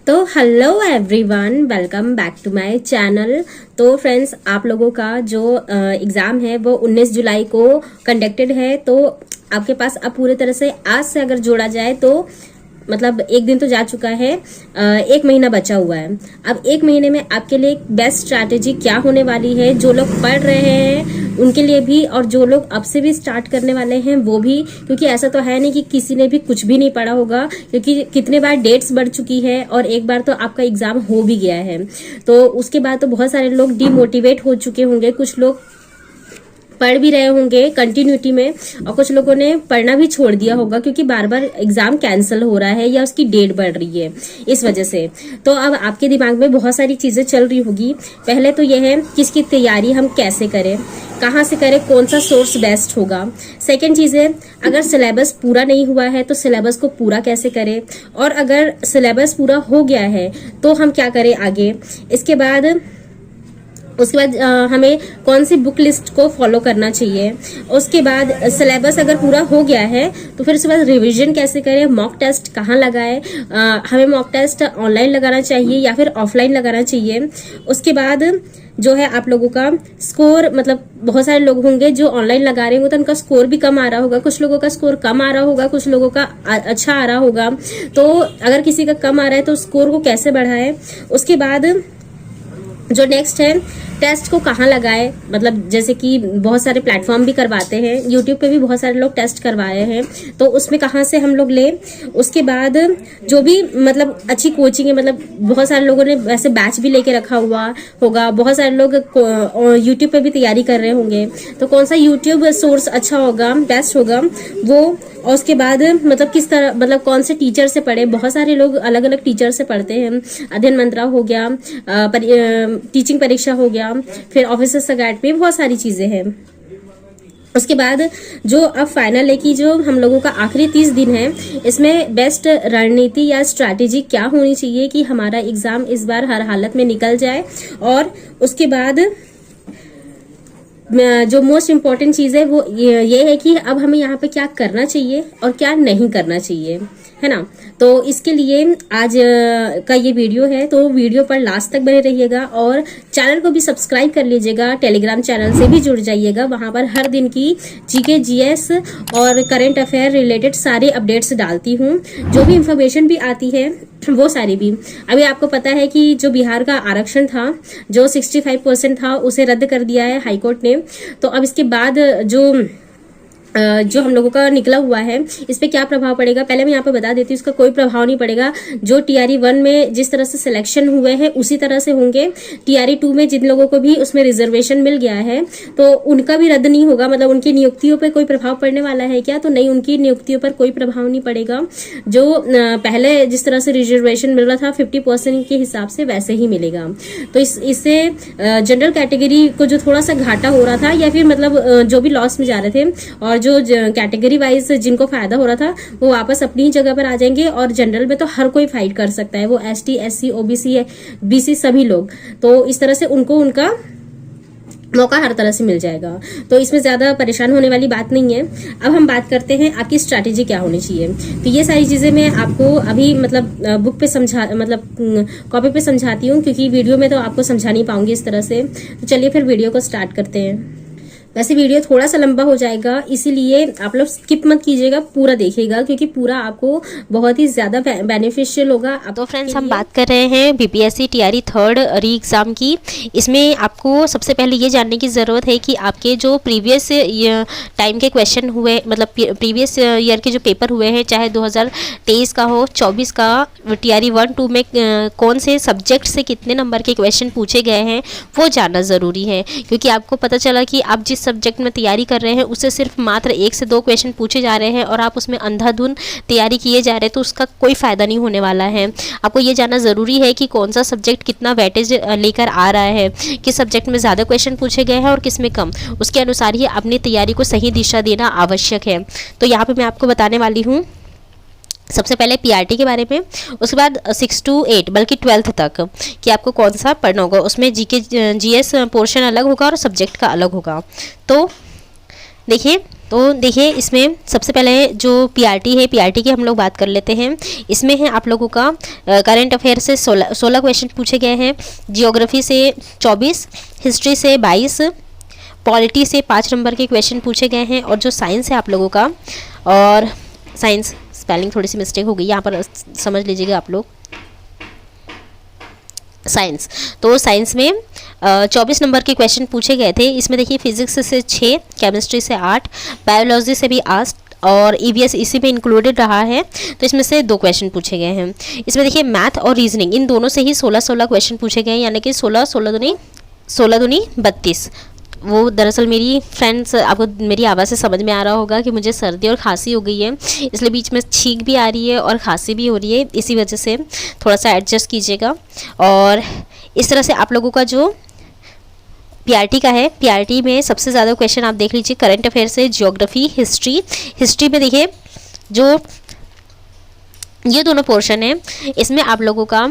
तो hello everyone, welcome back to my channel. तो friends, आप लोगों का जो एग्ज़ाम है वो 19 जुलाई को कंडक्टेड है। तो आपके पास अब पूरी तरह से आज से अगर जोड़ा जाए तो मतलब एक दिन तो जा चुका है, एक महीना बचा हुआ है। अब एक महीने में आपके लिए बेस्ट स्ट्रैटेजी क्या होने वाली है, जो लोग पढ़ रहे हैं उनके लिए भी और जो लोग अब से भी स्टार्ट करने वाले हैं वो भी, क्योंकि ऐसा तो है नहीं कि किसी ने भी कुछ भी नहीं पढ़ा होगा, क्योंकि कितने बार डेट्स बढ़ चुकी है और एक बार तो आपका एग्जाम हो भी गया है। तो उसके बाद तो बहुत सारे लोग डिमोटिवेट हो चुके होंगे, कुछ लोग पढ़ भी रहे होंगे कंटिन्यूटी में और कुछ लोगों ने पढ़ना भी छोड़ दिया होगा क्योंकि बार बार एग्जाम कैंसिल हो रहा है या उसकी डेट बढ़ रही है इस वजह से। तो अब आपके दिमाग में बहुत सारी चीजें चल रही होगी। पहले तो यह है कि इसकी तैयारी हम कैसे करें, कहाँ से करें, कौन सा सोर्स बेस्ट होगा। सेकेंड चीज है, अगर सिलेबस पूरा नहीं हुआ है तो सिलेबस को पूरा कैसे करें, और अगर सिलेबस पूरा हो गया है तो हम क्या करें आगे। उसके बाद हमें कौन सी बुक लिस्ट को फॉलो करना चाहिए। उसके बाद सिलेबस अगर पूरा हो गया है तो फिर उसके बाद रिवीजन कैसे करें, मॉक टेस्ट कहाँ लगाएं, हमें मॉक टेस्ट ऑनलाइन लगाना चाहिए या फिर ऑफलाइन लगाना चाहिए। उसके बाद जो है आप लोगों का स्कोर, मतलब बहुत सारे लोग होंगे जो ऑनलाइन लगा रहे होंगे तो उनका स्कोर भी कम आ रहा होगा, कुछ लोगों का स्कोर कम आ रहा होगा, कुछ लोगों का अच्छा आ रहा होगा। तो अगर किसी का कम आ रहा है तो स्कोर को कैसे बढ़ाएं। उसके बाद जो नेक्स्ट है, टेस्ट को कहाँ लगाए, मतलब जैसे कि बहुत सारे प्लेटफॉर्म भी करवाते हैं, यूट्यूब पे भी बहुत सारे लोग टेस्ट करवाए हैं, तो उसमें कहाँ से हम लोग लें। उसके बाद जो भी मतलब अच्छी कोचिंग है, मतलब बहुत सारे लोगों ने वैसे बैच भी लेके रखा हुआ होगा, बहुत सारे लोग यूट्यूब पे भी तैयारी कर रहे होंगे, तो कौन सा यूट्यूब सोर्स अच्छा होगा, बेस्ट होगा वो। और उसके बाद मतलब किस तरह, मतलब कौन से टीचर से पढ़े, बहुत सारे लोग अलग अलग टीचर से पढ़ते हैं। अध्ययन मंत्रा हो गया, टीचिंग परीक्षा हो गया, फिर ऑफिसर्स अकेडमी, बहुत सारी चीजें हैं। उसके बाद जो अब फाइनल है कि जो हम लोगों का आखिरी 30 दिन है, इसमें बेस्ट रणनीति या स्ट्रैटेजी क्या होनी चाहिए कि हमारा एग्जाम इस बार हर हालत में निकल जाए। और उसके बाद जो मोस्ट इम्पॉर्टेंट चीज है वो ये है कि अब हमें यहाँ पे क्या करना चाहिए और क्या नहीं करना चाहिए, है ना। तो इसके लिए आज का ये वीडियो है, तो वीडियो पर लास्ट तक बने रहिएगा और चैनल को भी सब्सक्राइब कर लीजिएगा, टेलीग्राम चैनल से भी जुड़ जाइएगा। वहां पर हर दिन की जीके जीएस और करंट अफेयर रिलेटेड सारे अपडेट्स डालती हूँ, जो भी इंफॉर्मेशन भी आती है वो सारी भी। अभी आपको पता है कि जो बिहार का आरक्षण था, जो 65% था, उसे रद्द कर दिया है हाईकोर्ट ने। तो अब इसके बाद जो हम लोगों का निकला हुआ है, इस पे क्या प्रभाव पड़ेगा पहले मैं यहाँ पे बता देती हूँ। इसका कोई प्रभाव नहीं पड़ेगा। जो टीआरई 1 में जिस तरह से सिलेक्शन हुए हैं उसी तरह से होंगे। टीआरई 2 में जिन लोगों को भी उसमें रिजर्वेशन मिल गया है तो उनका भी रद्द नहीं होगा। मतलब उनकी नियुक्तियों पर कोई प्रभाव पड़ने वाला है क्या, तो नहीं, उनकी नियुक्तियों पर कोई प्रभाव नहीं पड़ेगा। जो पहले जिस तरह से रिजर्वेशन मिल रहा था 50% के हिसाब से, वैसे ही मिलेगा। तो इससे जनरल कैटेगरी को जो थोड़ा सा घाटा हो रहा था या फिर मतलब जो भी लॉस में जा रहे थे और जो कैटेगरी वाइज जिनको फायदा हो रहा था वो वापस अपनी जगह पर आ जाएंगे। और जनरल में तो हर कोई फाइट कर सकता है, वो एसटी, एससी, ओबीसी, बीसी सभी लोग। तो इस तरह से उनको उनका मौका हर तरह से मिल जाएगा, तो इसमें ज्यादा परेशान होने वाली बात नहीं है। अब हम बात करते हैं आपकी स्ट्रैटेजी क्या होनी चाहिए। तो ये सारी चीजें मैं आपको अभी मतलब बुक पे मतलब कॉपी पे समझाती हूँ, क्योंकि वीडियो में तो आपको समझा नहीं पाऊंगी इस तरह से। तो चलिए फिर वीडियो को स्टार्ट करते हैं। वैसे वीडियो थोड़ा सा लंबा हो जाएगा, इसीलिए आप लोग स्किप मत कीजिएगा, पूरा देखिएगा, क्योंकि पूरा आपको बहुत ही ज्यादा बेनिफिशियल होगा। तो फ्रेंड्स, हम बात कर रहे हैं बीपीएससी टीआरई 3rd री एग्ज़ाम की। इसमें आपको सबसे पहले ये जानने की ज़रूरत है कि आपके जो प्रीवियस टाइम के क्वेश्चन हुए, मतलब प्रीवियस ईयर के जो पेपर हुए हैं, चाहे 2023 का हो, 24 का, टीआरई 1, 2 में कौन से सब्जेक्ट से कितने नंबर के क्वेश्चन पूछे गए हैं वो जानना ज़रूरी है। क्योंकि आपको पता चला कि आप जिस सब्जेक्ट में तैयारी कर रहे हैं उससे सिर्फ मात्र 1 से 2 क्वेश्चन पूछे जा रहे हैं और आप उसमें अंधाधुन तैयारी किए जा रहे हैं, तो उसका कोई फ़ायदा नहीं होने वाला है। आपको ये जानना ज़रूरी है कि कौन सा सब्जेक्ट कितना वेटेज लेकर आ रहा है, किस सब्जेक्ट में ज़्यादा क्वेश्चन पूछे गए हैं और किस में कम। उसके अनुसार ही अपनी तैयारी को सही दिशा देना आवश्यक है। तो यहाँ पर मैं आपको बताने वाली हूँ सबसे पहले पीआरटी के बारे में, उसके बाद 6 to 8 बल्कि 12th तक कि आपको कौन सा पढ़ना होगा। उसमें जीके जीएस पोर्शन अलग होगा और सब्जेक्ट का अलग होगा। तो देखिए, तो देखिए इसमें सबसे पहले जो पीआरटी है, पीआरटी की हम लोग बात कर लेते हैं। इसमें है आप लोगों का करंट अफेयर से 16 क्वेश्चन पूछे गए हैं, जियोग्राफी से 24, हिस्ट्री से 22, पॉलिटी से 5 नंबर के क्वेश्चन पूछे गए हैं, और जो साइंस है आप लोगों का, और साइंस स्पेलिंग थोड़ी सी मिस्टेक हो गई यहाँ पर, समझ लीजिएगा आप लोग। साइंस, तो साइंस में 24 नंबर के क्वेश्चन पूछे गए थे। इसमें देखिए फिजिक्स से 6, केमिस्ट्री से 8, बायोलॉजी से भी 8, और ईवीएस इसी में इंक्लूडेड रहा है, तो इसमें से 2 क्वेश्चन पूछे गए हैं। इसमें देखिए मैथ और रीजनिंग इन दोनों से ही 16 क्वेश्चन पूछे गए हैं, यानी कि 16 दूनी 32। वो दरअसल मेरी फ्रेंड्स, आपको मेरी आवाज़ से समझ में आ रहा होगा कि मुझे सर्दी और खांसी हो गई है, इसलिए बीच में छींक भी आ रही है और खांसी भी हो रही है, इसी वजह से थोड़ा सा एडजस्ट कीजिएगा। और इस तरह से आप लोगों का जो पीआरटी का है, पीआरटी में सबसे ज़्यादा क्वेश्चन आप देख लीजिए करंट अफेयर से, जियोग्राफी, हिस्ट्री में देखिए जो ये दोनों पोर्शन है, इसमें आप लोगों का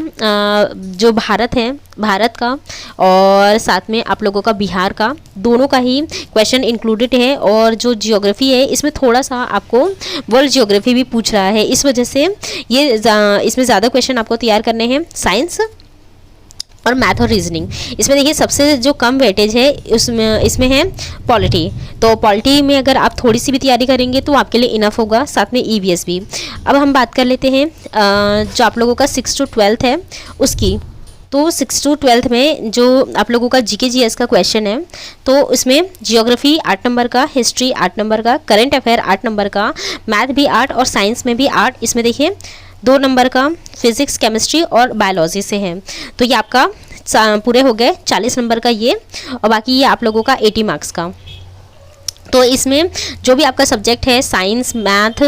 जो भारत है, भारत का और साथ में आप लोगों का बिहार का, दोनों का ही क्वेश्चन इंक्लूडेड है। और जो जियोग्राफी है इसमें थोड़ा सा आपको वर्ल्ड जियोग्राफी भी पूछ रहा है, इस वजह से ये इसमें ज़्यादा क्वेश्चन आपको तैयार करने हैं। साइंस और मैथ और रीजनिंग, इसमें देखिए सबसे जो कम वेटेज है इसमें है पॉलिटी। तो पॉलिटी में अगर आप थोड़ी सी भी तैयारी करेंगे तो आपके लिए इनफ होगा, साथ में ईवीएस भी। अब हम बात कर लेते हैं जो आप लोगों का 6 to 12 है उसकी। तो 6 to 12 में जो आप लोगों का जीके जीएस का क्वेश्चन है, तो इसमें जियोग्राफी 8 नंबर का, हिस्ट्री 8 नंबर का, करंट अफेयर 8 नंबर का, मैथ भी 8 और साइंस में भी 8। इसमें देखिए 2 नंबर का फिजिक्स, केमिस्ट्री और बायोलॉजी से है। तो ये आपका पूरे हो गए 40 नंबर का ये, और बाकी ये आप लोगों का 80 मार्क्स का। तो इसमें जो भी आपका सब्जेक्ट है, science, math,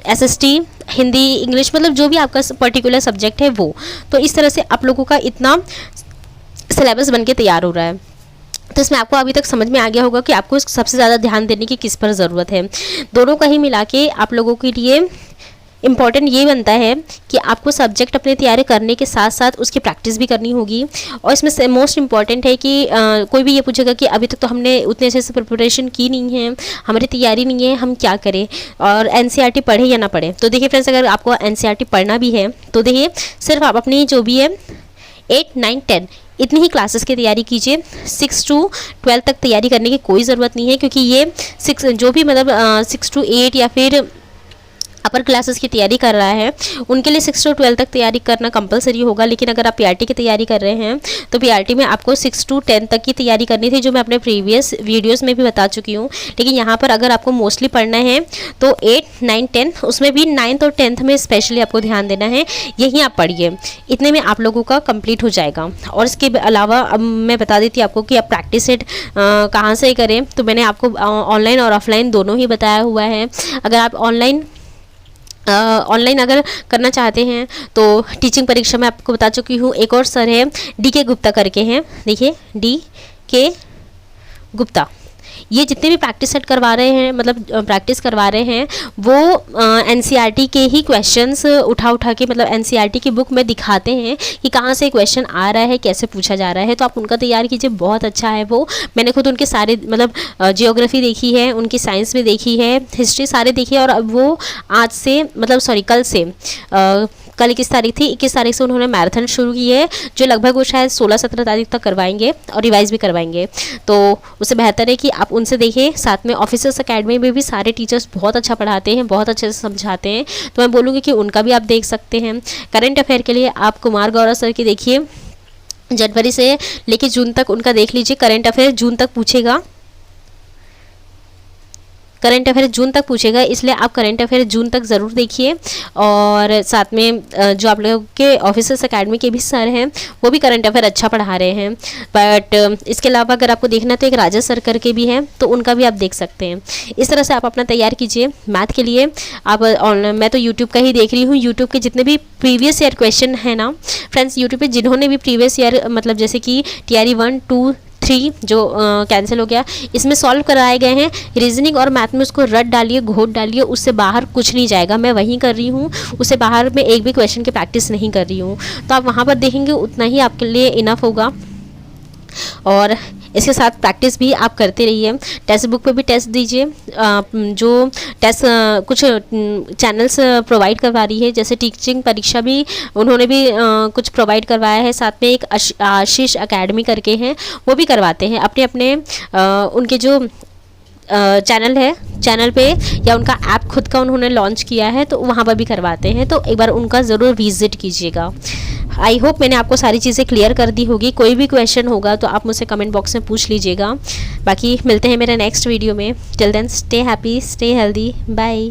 SST, Hindi, English, मतलब जो भी आपका पर्टिकुलर सब्जेक्ट है वो, तो इस तरह से आप लोगों का इतना सिलेबस बन के तैयार हो रहा है। तो इसमें आपको अभी तक समझ में आ गया होगा कि आपको सबसे ज़्यादा ध्यान देने की किस पर ज़रूरत है। दोनों का ही मिला के आप लोगों के लिए इम्पॉर्टेंट ये बनता है कि आपको सब्जेक्ट अपने तैयारी करने के साथ साथ उसकी प्रैक्टिस भी करनी होगी। और इसमें से मोस्ट इम्पॉर्टेंट है कि कोई भी ये पूछेगा कि अभी तक तो हमने उतने अच्छे से प्रिपरेशन की नहीं है, हमारी तैयारी नहीं है, हम क्या करें, और एनसीईआरटी पढ़े या ना पढ़े। तो देखिए फ्रेंड्स, अगर आपको एनसीईआरटी पढ़ना भी है तो देखिए सिर्फ आप अपनी जो भी है 8, 9, 10 इतनी ही क्लासेस की तैयारी कीजिए। 6 to 12 तक तैयारी करने की कोई ज़रूरत नहीं है, क्योंकि ये 6 to 8 या फिर अपर क्लासेस की तैयारी कर रहा है उनके लिए 6 to 12 तक तैयारी करना कंपलसरी होगा। लेकिन अगर आप पीआरटी की तैयारी कर रहे हैं तो पीआरटी में आपको 6 to 10 तक की तैयारी करनी थी, जो मैं अपने प्रीवियस वीडियोस में भी बता चुकी हूँ। लेकिन यहाँ पर अगर आपको मोस्टली पढ़ना है तो 8, 9, 10, उसमें भी 9th और 10th में स्पेशली आपको ध्यान देना है, यही आप पढ़िए। इतने में आप लोगों का कंप्लीट हो जाएगा। और इसके अलावा अब मैं बता देती आपको कि आप प्रैक्टिस सेट कहाँ से करें। तो मैंने आपको ऑनलाइन और ऑफलाइन दोनों ही बताया हुआ है। अगर आप ऑनलाइन अगर करना चाहते हैं तो टीचिंग परीक्षा में आपको बता चुकी हूँ। एक और सर है DK गुप्ता करके हैं, देखिए DK गुप्ता, ये जितने भी प्रैक्टिस सेट करवा रहे हैं, मतलब प्रैक्टिस करवा रहे हैं, वो एनसीईआरटी के ही क्वेश्चंस उठा के, मतलब एनसीईआरटी की बुक में दिखाते हैं कि कहाँ से क्वेश्चन आ रहा है, कैसे पूछा जा रहा है। तो आप उनका तैयार कीजिए, बहुत अच्छा है वो। मैंने खुद उनके सारे, मतलब जियोग्राफी देखी है, उनकी साइंस भी देखी है, हिस्ट्री सारे देखी है। और अब वो आज से, मतलब सॉरी कल से, कल 21 तारीख थी, 21 तारीख से उन्होंने मैराथन शुरू की है, जो लगभग वो शायद 16-17 तारीख तक करवाएंगे और रिवाइज भी करवाएंगे। तो उससे बेहतर है कि आप उनसे देखें। साथ में ऑफिसर्स अकेडमी में भी सारे टीचर्स बहुत अच्छा पढ़ाते हैं, बहुत अच्छे से समझाते हैं, तो मैं बोलूँगी कि उनका भी आप देख सकते हैं। करंट अफेयर के लिए आप कुमार गौरव सर की देखिए, जनवरी से लेकर जून तक उनका देख लीजिए। करंट अफेयर जून तक पूछेगा, करंट अफेयर जून तक पूछेगा, इसलिए आप करंट अफेयर जून तक ज़रूर देखिए। और साथ में जो आप लोगों के ऑफिसर्स अकेडमी के भी सर हैं, वो भी करंट अफेयर अच्छा पढ़ा रहे हैं। बट इसके अलावा अगर आपको देखना तो एक राजा सर करके भी हैं, तो उनका भी आप देख सकते हैं। इस तरह से आप अपना तैयार कीजिए। मैथ के लिए आप मैं तो यूट्यूब का ही देख रही हूँ। यूट्यूब के जितने भी प्रीवियस ईयर क्वेश्चन है ना फ्रेंड्स, यूट्यूब पर जिन्होंने भी प्रीवियस ईयर, मतलब जैसे कि TRE 1, 2, 3 जो कैंसिल हो गया, इसमें सॉल्व कराए गए हैं। रीजनिंग और मैथ में उसको रट डालिए, घोट डालिए, उससे बाहर कुछ नहीं जाएगा। मैं वहीं कर रही हूँ, उससे बाहर में एक भी क्वेश्चन की प्रैक्टिस नहीं कर रही हूँ। तो आप वहाँ पर देखेंगे उतना ही आपके लिए इनफ होगा। और इसके साथ प्रैक्टिस भी आप करते रहिए। टेक्स्ट बुक पे भी टेस्ट दीजिए। जो टेस्ट कुछ चैनल्स प्रोवाइड करवा रही है, जैसे टीचिंग परीक्षा भी उन्होंने भी कुछ प्रोवाइड करवाया है। साथ में एक आशीष एकेडमी करके हैं, वो भी करवाते हैं अपने अपने उनके जो चैनल है, चैनल पे या उनका ऐप खुद का उन्होंने लॉन्च किया है, तो वहाँ पर भी करवाते हैं। तो एक बार उनका ज़रूर विजिट कीजिएगा। आई होप मैंने आपको सारी चीज़ें क्लियर कर दी होगी। कोई भी क्वेश्चन होगा तो आप मुझसे कमेंट बॉक्स में पूछ लीजिएगा। बाकी मिलते हैं मेरे नेक्स्ट वीडियो में। Till then stay happy, stay healthy, bye.